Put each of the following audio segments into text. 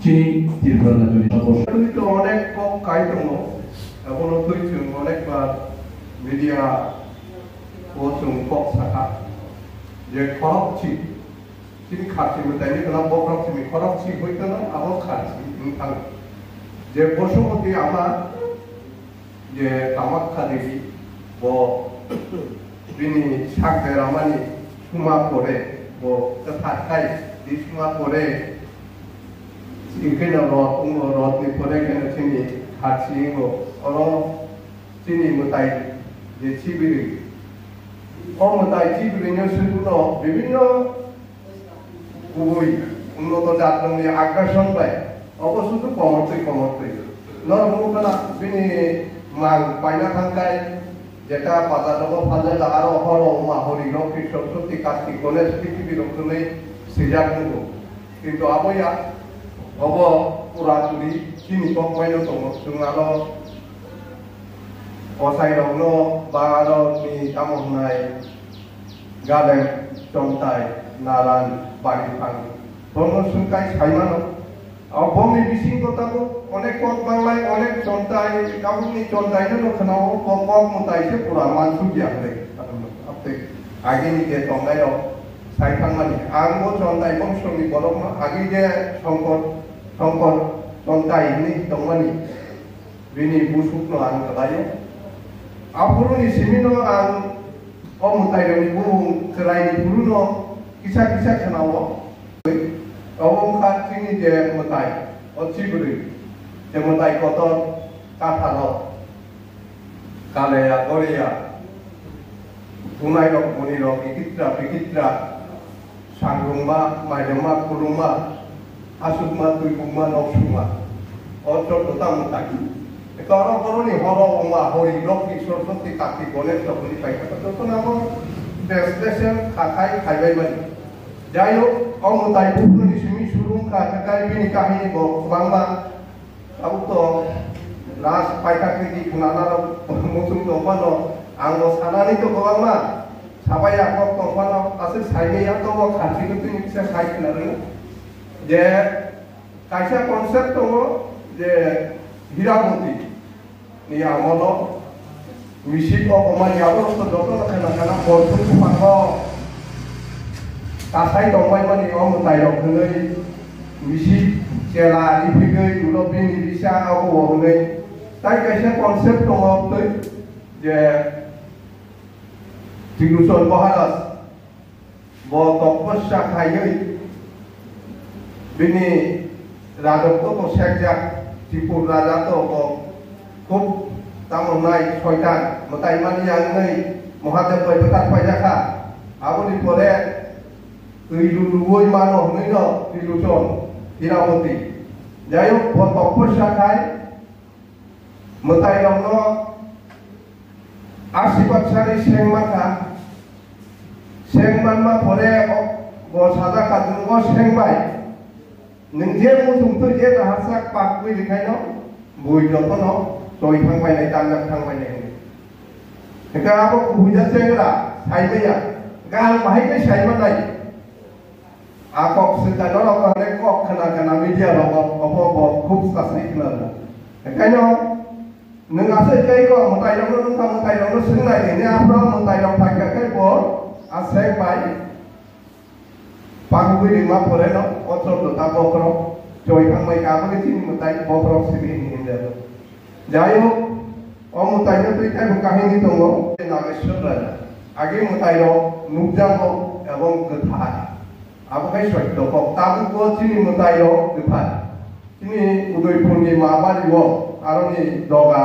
চিনি তীরফলাজনী তো অনেক কম কাইতম এখনো তুইছুন অনেকবার মিডিয়া ওচুন কক সাকা যে খরচি চিনি খাচ্ছি তাইনি কেন বকরচি খরচি হইতো না আবার খাচ্ছি নोंथां যে বসুমতী আমার যে কামাখ্যা দেবী ব বিনি সাকবে রামানি সুমা করে ব থাকাই দি সুমা করে 이케나 로 니포레케나 치니 하치고 어로 치니 무타이 제 치비리 무타이 치비리 녀수구노 বিভিন্ন 구보이 উন্নত জাতনি আগ্রাসন পায় অবশ্যই কমরতই নরমুকনা বিনি মান পাইনা থাকায় যেটা পাতা দেব ফালে আরো হর মা হরি লক্ষ্মী সরস্বতী কার্তিক গণেশ পৃথিবী রক্ষণে সিজাক কিন্তু আবয়া अब पुरातुरी चिनी कमायनो दङ जोंनाल असाइरावनो बारावनि तामहनाय गालें चंताय नारान बारिफां बंग सुनकाय साइमानो बंगनि बिसिं गताबो अनेक कत बांलाय अनेक चंताय गावनि चंतायनो नखनाव बंग मुतायसे पुरा मानसु गियाखै आपते आगेनि जे तंगायाव साइखांमानि आंबो चंताय बंशनि बरमनो आगे जे संकट चंताय नि दंमानि बिनि बुसुकनो आं गलायो आफुरुनि सिमिनो आं अमुतायनि बुं थरायनि पुरुनो किसा खनावो अवंखा चिनि जे मुताय अचिबुरि जे मुताय कत काथारो कालेया गरेया बुनायरक मुनिरक इकित्रा सांग्रुंमा माइदमा खुरुंमा आसुकमा तुइकुमा नक्सुमा अत्र दता मुताय एकारो करनि हर ओमा हरि लक्ष्मी सरस्वती कार्तिक गणेश लक्ष्मी पाइका तो नाम डेस्टिनेशन खाखाय खाइबायमानि जायो अमुताय पुरुनि सिमि सुरुं खाखाय बिनि काहिनि बो बांबा आउतो लास्ट पाइका क्रिति खुनानार मुसुं दंफानो आंबो सानानि तो गोबांमा साबाया कक दंफानो आसे साइगैया तो खाथिखौ तुनि फिसा साइखोनारो जे कायसा कनसेप्ट दङ जे हिरामती नि आमलो मिसिक अमानि आबो जतन खाना बरथुम फांगो कासाय दंबायमानि अमुताय रखनै मिसिक जेला इफिगै दुलबिनि दिसा आबो हनै ताय कायसा कनसेप्ट दङ तै जे तिरुचल महाराज ब तपस्या खायै बिनि राजत्व तो सेकजाक त्रिपुर राजा तो खूब तामनाय शयतान मतायमानि आंनै महादेव बैबतार पाइजाखा आबनि परे दैलुलुबै मानो हनैनो तिरुचल हिरावती जायो तपस्या खाय मतायरनो आशीर्वाद सारि सेंमानमा परे ब साजा कादुंगो सेंबाय नोंजे मुसुंफोर जे हारसा पाकबै देखायनो बुइ जतनो जय थांबायनाय दांगाक थांबायनाय एका आबो बुइजा सेंग्रा साइबैया गाल बाहायबाय साइबानाय आकक सिदानो रकने कक खोना मिडिया रक अब खूब सासै खोना एखायनो नोंआसो एकायको मतायरनो नोंथां मतायरनो सोंनाय ने आफ्रा मतायरनो फायखाय ब आसेक बाय पागुबै दैमा फरेनो अत्र दता बक्र जय थांबाय गाबो चिनि मताय बक्र सिबिनि हिंजालो जायो अमुतायनो तैखाय काहिनी दङ नागेश्वर राजा आगे मतायरो नुजागो एवं गोथार आबोखाय सत्य ताबुको चिनि मतायरो गोथार चिनि उदयपुरनि माबारिव आरनि दगा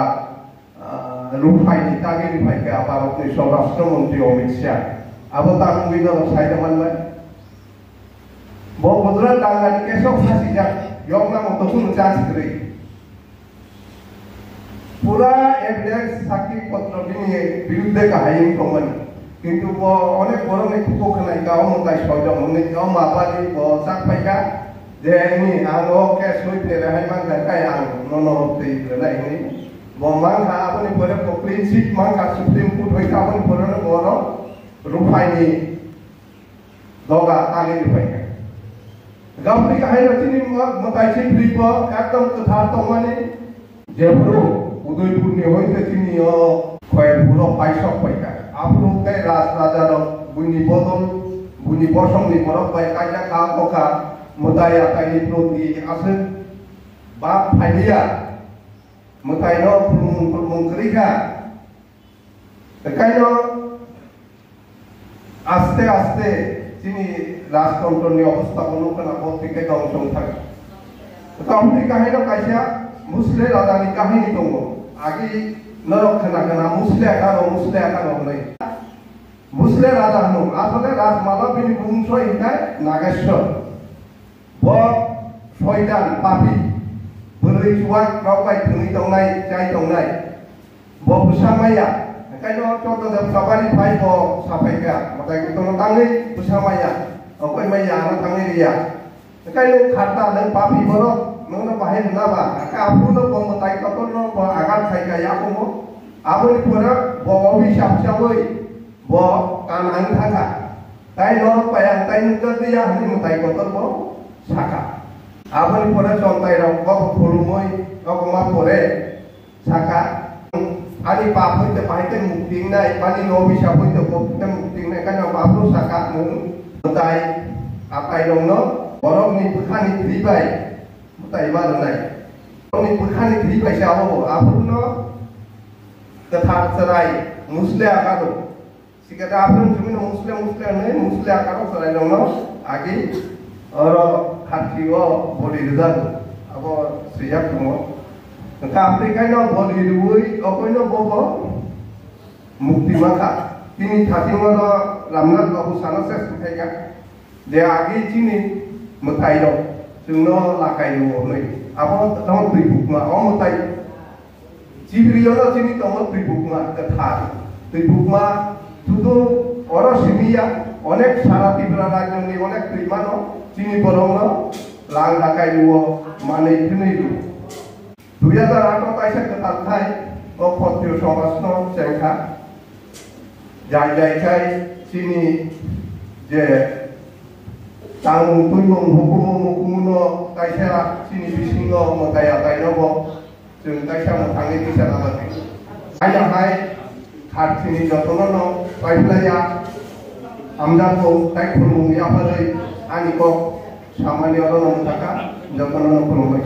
रुफायनि तागिनि फायका भारतनि स्वराष्ट्र मन्त्री अमित शाह आबो तामुइनो साइदमानबाय गुजरात दांगानि केसआव फासि जा यंना मथ'सुन जासिख्रै पुरा एभिडेंस साखी पत्र बिनि बिरुद्धे गाहायै दंमोन किन्तु अनेक बर'नि खुखौ खोनाय गाव मोननाय सयजन मोननै गाव माबानि जाफायगा जे नि आङो केस होइफेराहाय मांगाखाय आं ननहरतै होनायनि मांगा आबनि परे क्लीन चिट मांगा सुप्रीम कोर्ट होइखाबनि परे बर' रुफायनि doga tali dipakai. Gampri kahai racini makai cipri po ekdom kethar tomani jebro Udaipur ni hoite tini khoyer puro paisok paika. Apro kai raja ro bunyi bodol bunyi bosong ni porok pai kaya ka koka mutaya kai proti asen bap phailia mutai no pulmung kerika. Kai no aste aste তিনি রাজতন্ত্র নিয়ে অবস্থাপন করা পত্রিকায় অংশ থাকে কাহিনী কাহিনী কাইসা মুসলে রাজানি কাহিনী দङ আগে নরক্ষণা কানা মুসলে একানো নাই মুসলে রাজা হনো আসলে রাজমালা বিনি বংশ ইনকায় নাগেশ্বর ব শয়তান পাপি বरै সুয়া রাवकाय थोङै दंनाय जाय दंनाय ब बुसामाया kaino contoh dalam sabari pai bo sapaika maka kita tangi busamaya okoi maya na tangi dia kaino kharta dan papi borok nona bahai na ba ka apu no bo mutai ka no bo agat khai ka ya ko aboi pura bo obi sap sapoi bo kan ang thaka tai no payang tai nu dia ni mutai ko bo saka aboi pura contai ro ko phulumoi ko ma pore saka ani papu te pahite mukting nai pani no bisa puite te mukting nai kana papu saka mu mutai apai dong no borok ni bukhani tribai mutai ba nai ni bukhani tribai siapa bo apu no kethar serai musle akaro sikata apun cumi no musle nai musle akaro serai dong no agi oro khatio bodi rizal abo siap mo Tapi kaino boli duwi okoino bobo mukti maka tini thati mano Ramnath Babu sana ses kutaiga de agi chini mutai do sungno lakai do nei abo tamo tribukma o mutai chibrio no chini tamo tribukma katha tribukma শুধু oro simia onek sara tibra rajoni onek trimano chini borongno lang lakai do mane tini 2008 kaisa ketatkai o potio somasno cengka jai kai sini je tanggung tumbung hukum kaisa sini bisingo motaya kaino bo jeng kaisa motangi bisa namati aya hai khat sini jotono pailaya amda ko tai khulung ya palai ani ko samanya no mutaka jotono khulung